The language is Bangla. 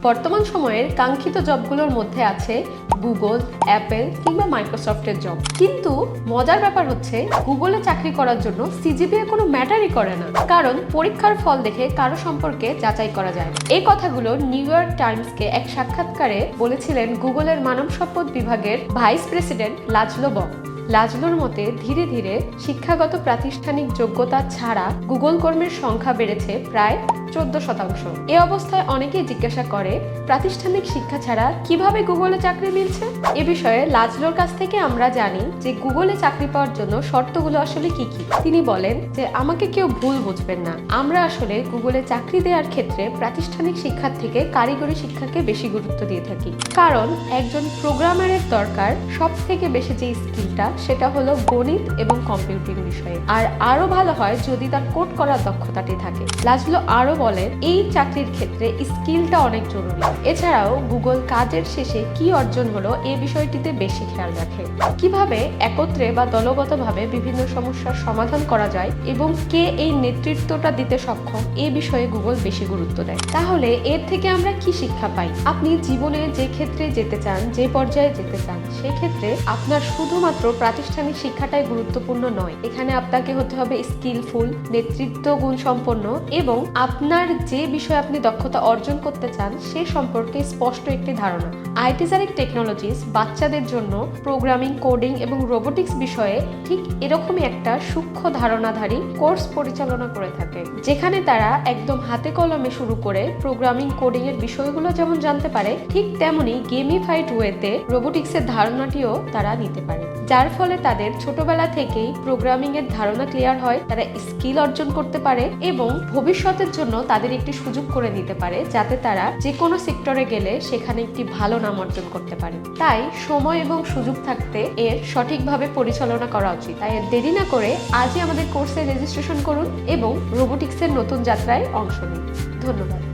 বর্তমান সময়ের কাঙ্ক্ষিত জবগুলোর মধ্যে আছে গুগল, অ্যাপেল কিংবা মাইক্রোসফটের জব। কিন্তু মজার ব্যাপার হচ্ছে গুগলে চাকরি করার জন্য সিজিপিএ কোনো ম্যাটারই করে না, কারণ পরীক্ষার ফল দেখে কারো সম্পর্কে যাচাই করা যায় না। এই কথাগুলো নিউ ইয়র্ক টাইমসকে এক সাক্ষাৎকারে বলেছিলেন গুগলের মানব সম্পদ বিভাগের ভাইস প্রেসিডেন্ট লাজলো বক। লাজলোর মতে ধীরে ধীরে শিক্ষাগত প্রাতিষ্ঠানিক যোগ্যতা ছাড়া গুগল কর্মীর সংখ্যা বেড়েছে প্রায় 14%। এ অবস্থায় অনেকেই জিজ্ঞাসা করে, প্রাতিষ্ঠানিক শিক্ষা ছাড়া কিভাবে গুগলে চাকরি মিলছে? এ বিষয়ে লাজলোর কাছ থেকে আমরা জানি যে গুগলে চাকরি পাওয়ার জন্য শর্তগুলো আসলে কি কি। তিনি বলেন যে আমাকে কেউ ভুল বুঝবেন না, আমরা আসলে গুগলে চাকরি দেওয়ার ক্ষেত্রে প্রাতিষ্ঠানিক শিক্ষার থেকে কারিগরি শিক্ষাকে বেশি গুরুত্ব দিয়ে থাকি, কারণ একজন প্রোগ্রামারের দরকার সব থেকে বেশি যে স্কিলটা সেটা হলো গণিত এবং কম্পিউটিং বিষয়ে। আর আরো ভালো হয় যদি তার কোড করার দক্ষতাটি থাকে। লাজলো আরো বলেন এই চাকরির ক্ষেত্রে স্কিলটা অনেক জরুরি। এছাড়াও গুগল কাজের শেষে কি অর্জন হলো এই বিষয়টিতে বেশি খেয়াল রাখে। কিভাবে একত্রে বা দলগতভাবে বিভিন্ন সমস্যার সমাধান করা যায় এবং কে এই নেতৃত্বটা দিতে সক্ষম এই বিষয়ে গুগল বেশি গুরুত্ব দেয়। তাহলে এর থেকে আমরা কি শিক্ষা পাই? আপনি জীবনে যে ক্ষেত্রে যেতে চান, যে পর্যায়ে যেতে চান, সেক্ষেত্রে আপনার শুধুমাত্র প্রাতিষ্ঠানিক শিক্ষাটাই গুরুত্বপূর্ণ নয়। এখানে আপনাকে হতে হবে স্কিলফুল, নেতৃত্ব গুণ সম্পন্ন এবং আপনার যে বিষয়ে আপনি দক্ষতা অর্জন করতে চান সে সম্পর্কে স্পষ্ট একটি ধারণা। আইটিজারিক টেকনোলজিস বাচ্চাদের জন্য প্রোগ্রামিং, কোডিং এবং রোবোটিক্স বিষয়ে ঠিক এরকমই একটা সূক্ষ্ম ধারণাধারী কোর্স পরিচালনা করে থাকে, যেখানে তারা একদম হাতে কলমে শুরু করে প্রোগ্রামিং, কোডিং এর বিষয়গুলো যেমন জানতে পারে, ঠিক তেমনি গেমিফাইড ওয়েতে রোবোটিক্সের ধারণাটিও তারা নিতে পারে, যার ফলে তাদের ছোটবেলা থেকেই প্রোগ্রামিং এর ধারণা ক্লিয়ার হয়, তারা স্কিল অর্জন করতে পারে এবং ভবিষ্যতের জন্য তাদের একটি সুযোগ করে দিতে পারে, যাতে তারা যে কোনো সেক্টরে গেলে সেখানে একটি ভালো নাম অর্জন করতে পারে। তাই সময় এবং সুযোগ থাকতে এর সঠিকভাবে পরিচালনা করা উচিত। তাই দেরি না করে আজই আমাদের কোর্সে রেজিস্ট্রেশন করুন এবং রোবোটিক্সের নতুন যাত্রায় অংশ নিন। ধন্যবাদ।